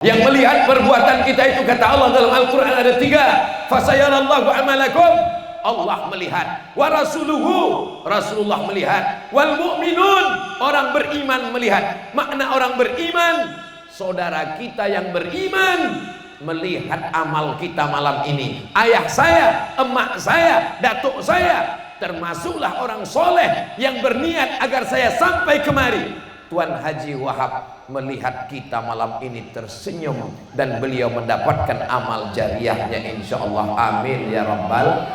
Yang melihat perbuatan kita itu, kata Allah dalam Al-Quran ada 3, fasayarallahu amalakum, Allah melihat, wa rasuluhu, Rasulullah melihat, wal mu'minun, orang beriman melihat. Makna orang beriman, saudara kita yang beriman melihat amal kita malam ini. Ayah saya, emak saya, datuk saya, termasuklah orang soleh yang berniat agar saya sampai kemari. Tuan Haji Wahab melihat kita malam ini tersenyum dan beliau mendapatkan amal jariahnya insyaallah. Amin ya rabbal.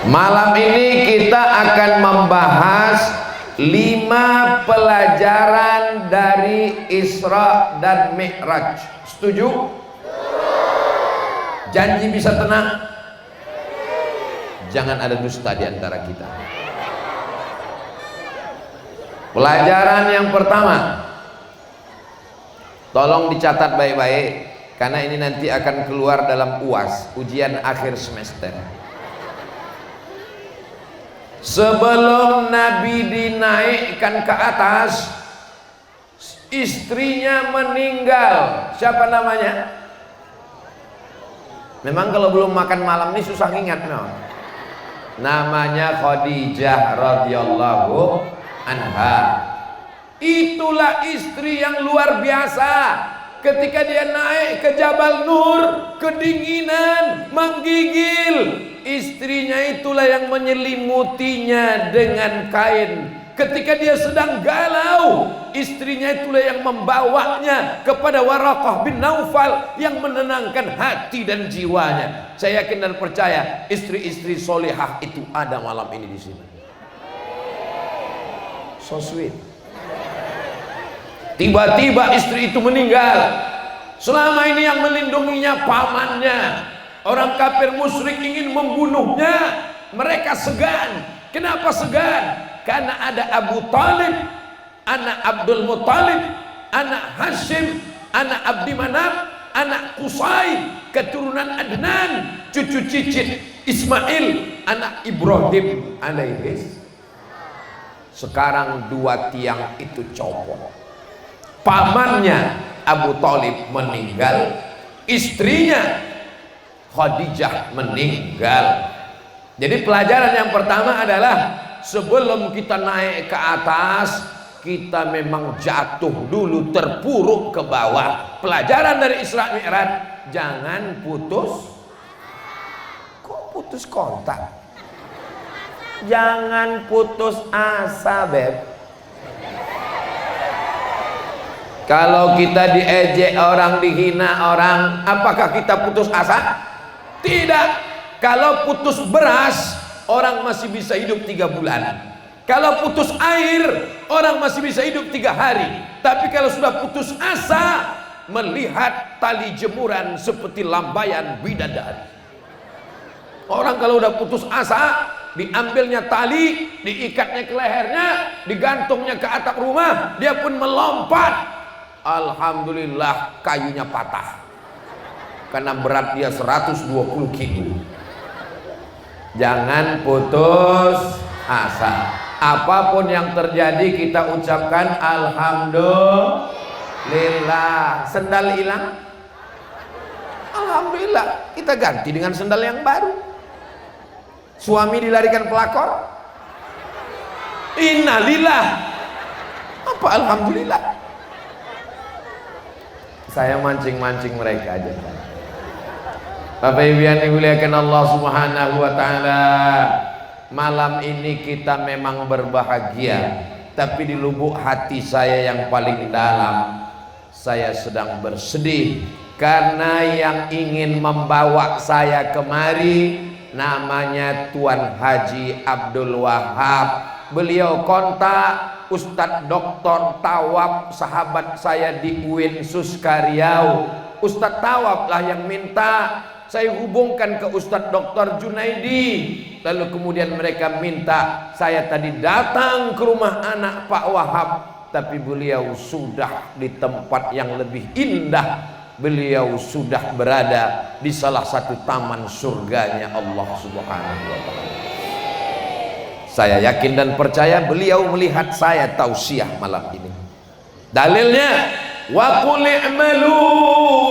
Malam ini kita akan membahas 5 pelajaran dari Isra dan Mi'raj. Setuju? Janji bisa tenang? Jangan ada dusta di antara kita. Pelajaran yang pertama, tolong dicatat baik-baik, karena ini nanti akan keluar dalam UAS, ujian akhir semester. Sebelum Nabi dinaikkan ke atas, istrinya meninggal. Siapa namanya? Memang kalau belum makan malam ini susah ingat, no? Namanya Khadijah radhiyallahu anha. Itulah istri yang luar biasa. Ketika dia naik ke Jabal Nur, kedinginan, menggigil, istrinya itulah yang menyelimutinya dengan kain. Ketika dia sedang galau, istrinya itulah yang membawanya kepada Waraqah bin Naufal yang menenangkan hati dan jiwanya. Saya yakin dan percaya istri-istri solehah itu ada malam ini di sini. So sweet. Tiba-tiba istri itu meninggal. Selama ini yang melindunginya pamannya. Orang kafir musyrik ingin membunuhnya. Mereka segan. Kenapa segan? Karena ada Abu Talib, anak Abdul Muttalib, anak Hashim, anak Abdi Manaf, anak Qusay, keturunan Adnan, cucu cicit Ismail, anak Ibrahim alaihis. Sekarang 2 tiang itu copot. Pamannya Abu Talib meninggal, istrinya Khadijah meninggal. Jadi pelajaran yang pertama adalah sebelum kita naik ke atas, kita memang jatuh dulu, terpuruk ke bawah. Pelajaran dari Isra Mi'raj, jangan putus. Kok putus kontak? Jangan putus asa, beb. Kalau kita diejek orang, dihina orang, apakah kita putus asa? Tidak. Kalau putus beras, orang masih bisa hidup 3 bulan. Kalau putus air, orang masih bisa hidup 3 hari. Tapi kalau sudah putus asa, melihat tali jemuran seperti lambaian bidadari. Orang kalau udah putus asa, diambilnya tali, diikatnya ke lehernya, digantungnya ke atap rumah, dia pun melompat. Alhamdulillah kayunya patah karena berat dia 120 kilo. Jangan putus asa. Apapun yang terjadi kita ucapkan alhamdulillah. Sendal hilang, alhamdulillah, kita ganti dengan sendal yang baru. Suami dilarikan pelakor, innalillah. Apa alhamdulillah? Saya mancing-mancing mereka aja. Bapak Ibu yang dimuliakan Allah Subhanahu wa taala, malam ini kita memang berbahagia, tapi di lubuk hati saya yang paling dalam, saya sedang bersedih karena yang ingin membawa saya kemari namanya Tuan Haji Abdul Wahab. Beliau kontak Ustadz Dr. Tawab, sahabat saya di UIN Suskariau. Ustadz Tawab lah yang minta saya hubungkan ke Ustadz Dr. Junaidi. Lalu kemudian mereka minta saya tadi datang ke rumah anak Pak Wahab tapi beliau sudah di tempat yang lebih indah. Beliau sudah berada di salah satu taman surganya Allah Subhanahu wa Ta'ala. Saya yakin dan percaya beliau melihat saya tausiah malam ini. Dalilnya, wa qul i'malu,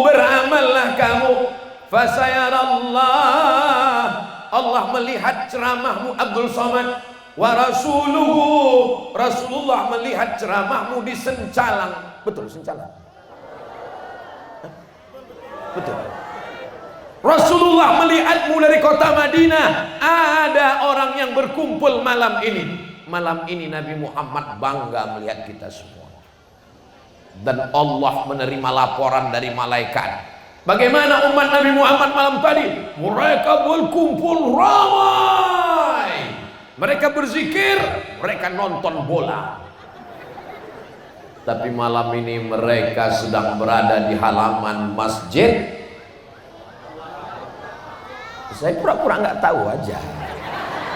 beramallah kamu, fasayarallah, Allah melihat ceramahmu Abdul Somad, wa rasuluhu, Rasulullah melihat ceramahmu di Sencalang. Betul, Sencalang? Betul. Rasulullah melihatmu dari kota Madinah. Ada orang yang berkumpul malam ini. Malam ini Nabi Muhammad bangga melihat kita semua. Dan Allah menerima laporan dari malaikat. Bagaimana umat Nabi Muhammad malam tadi? Mereka berkumpul ramai. Mereka berzikir, mereka nonton bola. Tapi malam ini mereka sedang berada di halaman masjid. Saya pura-pura nggak tahu aja.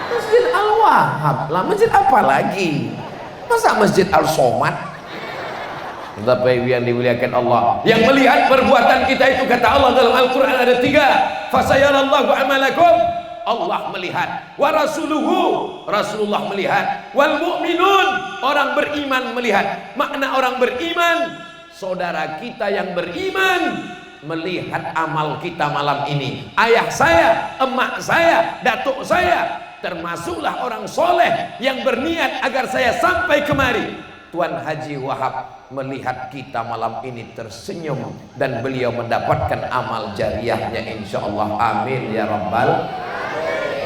Masjid Al-Wahhab lah, masjid apa lagi? Masa Masjid Al-Somad? Tetapi yang dimuliakan Allah, yang melihat perbuatan kita itu, kata Allah dalam Al-Quran ada 3. Fasayarallahu amalakum, Allah melihat. Wa rasuluhu, Rasulullah melihat. Wal mu'minun, orang beriman melihat. Makna orang beriman, saudara kita yang beriman melihat amal kita malam ini. Ayah saya, emak saya, datuk saya, termasuklah orang soleh yang berniat agar saya sampai kemari. Tuan Haji Wahab melihat kita malam ini tersenyum dan beliau mendapatkan amal jariahnya insyaallah. Amin ya rabbal.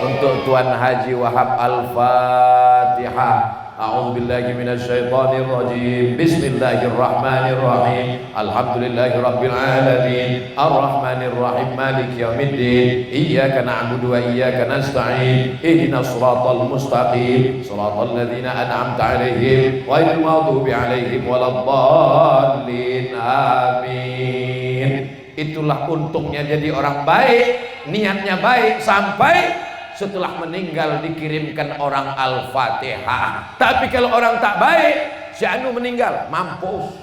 Untuk Tuan Haji Wahab Al-Fatihah. A'udzubillahi minasyaitonir rajim. Bismillahirrahmanirrahim. Alhamdulillahirabbil alamin. Arrahmanir rahim. Maliki yaumiddin. Iyyaka na'budu wa iyyaka nasta'in. Ihdinas siratal mustaqim. Siratal ladzina an'amta 'alaihim ghairil maghdubi 'alaihim waladdallin. Amin. Itulah untungnya jadi orang baik, niatnya baik sampai setelah meninggal dikirimkan orang Al-Fatihah. Tapi kalau orang tak baik, si anu meninggal, mampus.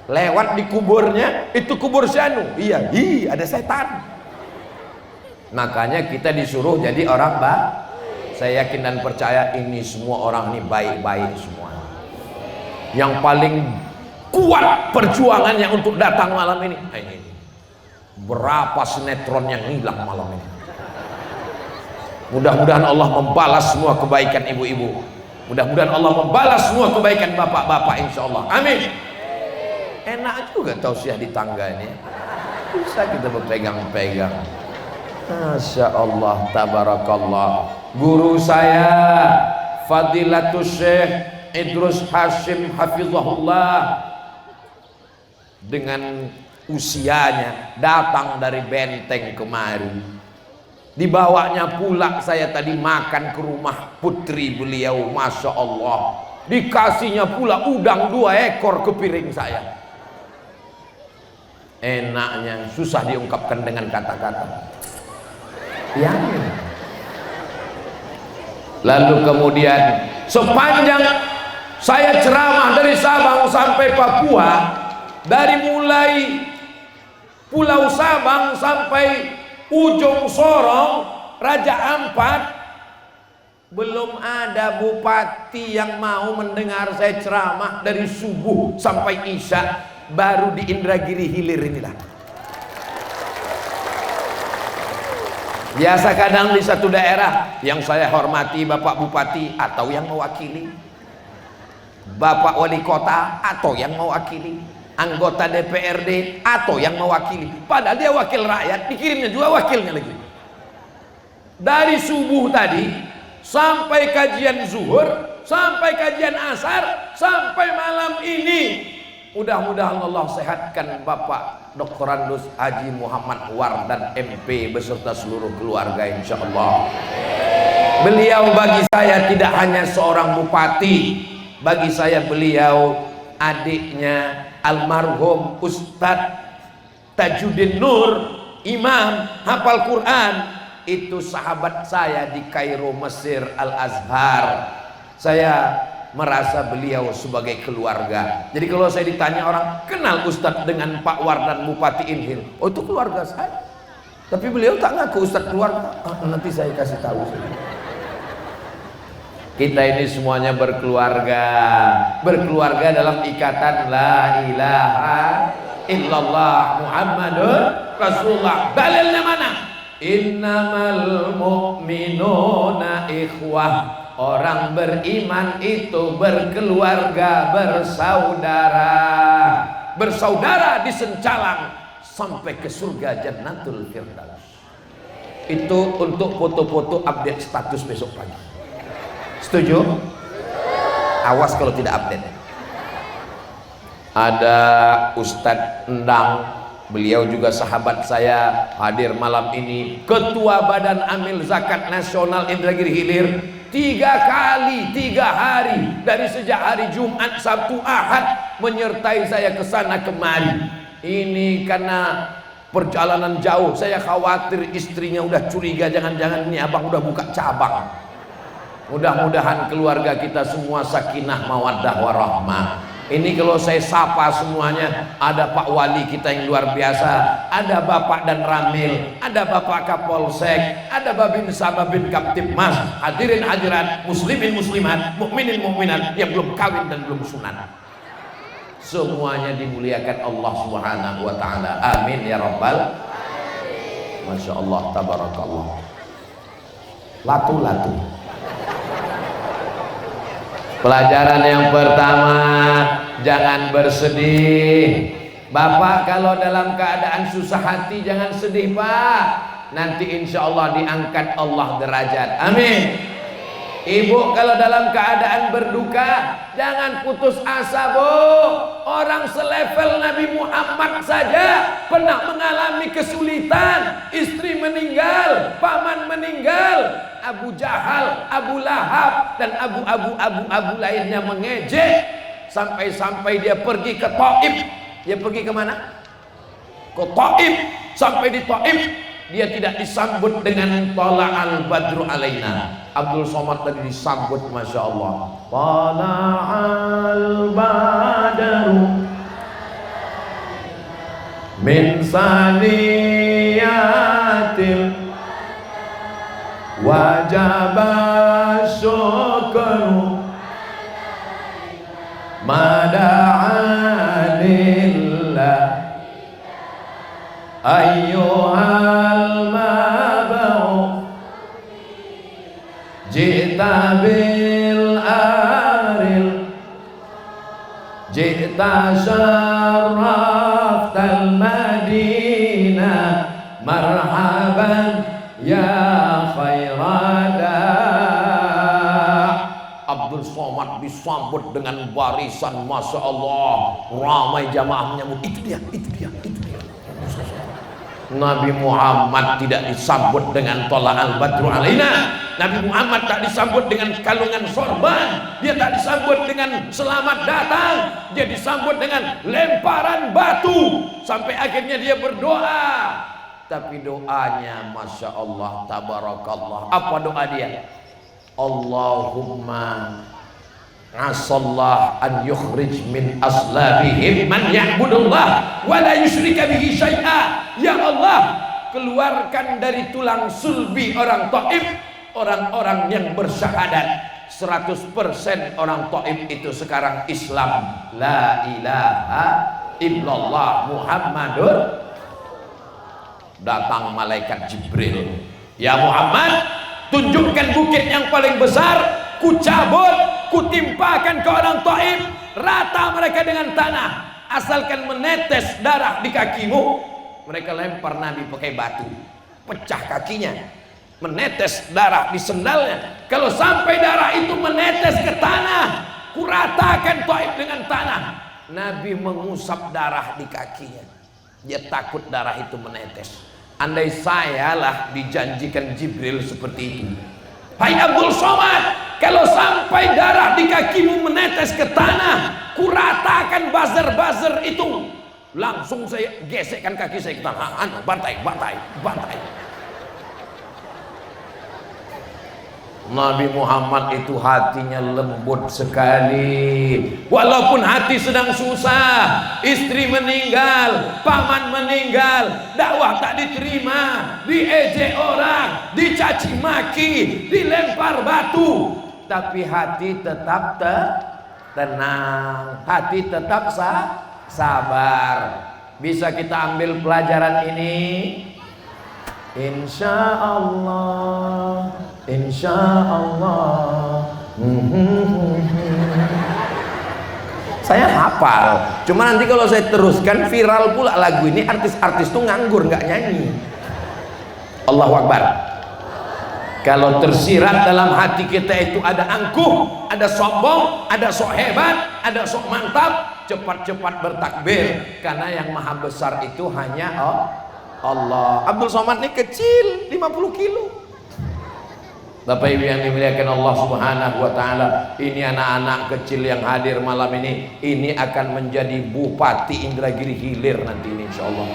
Lewat di kuburnya, itu kubur si anu. Iya, ada setan. Makanya kita disuruh jadi orang baik. Saya yakin dan percaya ini semua orang ini baik-baik semua. Yang paling kuat perjuangannya untuk datang malam ini. Ini. Berapa sinetron yang hilang malam ini. Mudah-mudahan Allah membalas semua kebaikan ibu-ibu. Mudah-mudahan Allah membalas semua kebaikan bapak-bapak insyaallah. Amin. Enak juga tausiah di tangga ini. Bisa kita berpegang-pegang. Masya Allah, tabarakallah. Guru saya Fadilatul Syekh Idrus Hashim Hafizahullah dengan usianya datang dari Benteng kemari. Dibawanya pula saya tadi makan ke rumah putri beliau, Masya Allah. Dikasihnya pula udang 2 ekor ke piring saya. Enaknya susah diungkapkan dengan kata-kata. Ya. Lalu kemudian sepanjang saya ceramah dari Sabang sampai Papua, dari mulai Pulau Sabang sampai ujung Sorong, Raja Ampat, belum ada bupati yang mau mendengar saya ceramah dari subuh sampai isya. Baru di Indragiri Hilir inilah. Biasa kadang di satu daerah yang saya hormati Bapak Bupati atau yang mewakili, Bapak Wali Kota atau yang mewakili, anggota DPRD atau yang mewakili, padahal dia wakil rakyat, dikirimnya juga wakilnya lagi. Dari subuh tadi sampai kajian zuhur, sampai kajian asar, sampai malam ini, mudah-mudahan Allah sehatkan Bapak Dr. Andus Haji Muhammad Wardan MP beserta seluruh keluarga insyaallah. Beliau bagi saya tidak hanya seorang bupati, bagi saya beliau adiknya almarhum Ustadz Tajuddin Nur, imam hafal Quran, itu sahabat saya di Kairo Mesir Al Azhar. Saya merasa beliau sebagai keluarga. Jadi kalau saya ditanya orang, kenal Ustadz dengan Pak Wardan Bupati Inhil? Oh, itu keluarga saya. Tapi beliau tak ngaku Ustadz keluarga. Nanti saya kasih tahu. Kita ini semuanya berkeluarga. Berkeluarga dalam ikatan la ilaha illallah Muhammadur Rasulullah. Dalilnya mana? Innamal mu'minuna ikhwah. Orang beriman itu berkeluarga, bersaudara. Bersaudara disencalang sampai ke surga Jannatul Firdaus. Itu untuk foto-foto update status besok pagi. Setuju? Awas kalau tidak update. Ada Ustadz Endang, beliau juga sahabat saya, hadir malam ini. Ketua Badan Amil Zakat Nasional Indragiri Hilir, 3 kali 3 hari dari sejak hari Jumat, Sabtu, Ahad menyertai saya ke sana kemari. Ini karena perjalanan jauh, saya khawatir istrinya udah curiga, jangan-jangan ini abang udah buka cabang. Mudah-mudahan keluarga kita semua sakinah mawaddah warahmah. Ini kalau saya sapa semuanya, ada Pak Wali kita yang luar biasa, ada Bapak dan Ramil, ada Bapak Kapolsek, ada Babin Sababin Kaptipmas, hadirin hadirat, muslimin muslimat, mukminin mukminat yang belum kawin dan belum sunat. Semuanya dimuliakan Allah Subhanahu wa taala. Amin ya rabbal. Masya Allah, tabarakallah. Latu-latu. Pelajaran yang pertama, jangan bersedih. Bapak kalau dalam keadaan susah hati jangan sedih, Pak. Nanti insya Allah diangkat Allah derajat. Amin. Ibu kalau dalam keadaan berduka jangan putus asa, Bu. Orang selevel Nabi Muhammad saja pernah mengalami kesulitan. Istri meninggal, paman meninggal, Abu Jahal, Abu Lahab dan Abu lainnya mengejek, sampai-sampai dia pergi ke Taif. Dia pergi kemana? Ke Taif. Sampai di Taif dia tidak disambut dengan Tala'al Badru alaina. Abdul Somad tadi disambut, Masya Allah. Tala'al Badru min saniyatil wajaba syukru mada'alillah ayyuhal mab'u jita bil amril jita syarraftal madinah marhaban ya khairada. Abdul Somad disambut dengan barisan, Masya Allah, ramai jamaah menyambut. Itu dia. Nabi Muhammad tidak disambut dengan Tala'al Badru alaina. Nabi Muhammad tak disambut dengan kalungan sorban. Dia tak disambut dengan selamat datang. Dia disambut dengan lemparan batu. Sampai akhirnya dia berdoa. Tapi doanya Masya Allah, tabarakallah. Apa doa dia? Allahumma asallah an yukhrij min aslabihim man ya'budullah wa la yusyrika bihi syai'a. Ya Allah, keluarkan dari tulang sulbi orang Taif orang-orang yang bersyahadat. 100% orang Taif itu sekarang Islam, la ilaha illallah Muhammadur. Datang malaikat Jibril, ya Muhammad, tunjukkan bukit yang paling besar, ku cabut, ku timpakan ke orang Taif, rata mereka dengan tanah, asalkan menetes darah di kakimu. Mereka lempar Nabi pakai batu, pecah kakinya, menetes darah di sendalnya. Kalau sampai darah itu menetes ke tanah, ku ratakan Taif dengan tanah. Nabi mengusap darah di kakinya, dia takut darah itu menetes. Andai saya lah dijanjikan Jibril seperti itu, hai Abdul Somad, kalau sampai darah di kakimu menetes ke tanah, kuratakan buzzer itu. Langsung saya gesekkan kaki saya ke tanah, bantai. Nabi Muhammad itu hatinya lembut sekali. Walaupun hati sedang susah, istri meninggal, paman meninggal, dakwah tak diterima, diejek orang, dicaci maki, dilempar batu, tapi hati tetap tenang, hati tetap sabar. Bisa kita ambil pelajaran ini? Insya Allah, insya Allah. Saya hafal, cuma nanti kalau saya teruskan viral pula lagu ini, artis-artis tuh nganggur nggak nyanyi. Allahu Akbar. Kalau tersirat dalam hati kita itu ada angkuh, ada sombong, ada sok hebat, ada sok mantap, cepat-cepat bertakbir, karena yang maha besar itu hanya Allah. Abdul Somad ini kecil, 50 kilo. Bapak Ibu yang dimuliakan Allah Subhanahu wa taala, ini anak-anak kecil yang hadir malam ini akan menjadi Bupati Indragiri Hilir nanti ini insyaallah.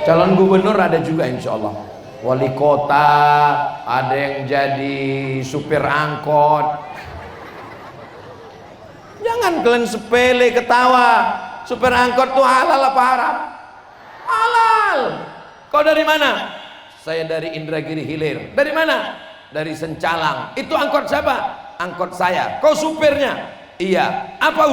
Calon gubernur ada juga insyaallah. Wali kota, ada yang jadi supir angkot. Jangan kalian sepele ketawa. Supir angkot tuh halal apa haram? Halal. Kau dari mana? Saya dari Indragiri Hilir. Dari mana? Dari Sencalang. Itu angkot siapa? Angkot saya. Kau supirnya? Iya. Apa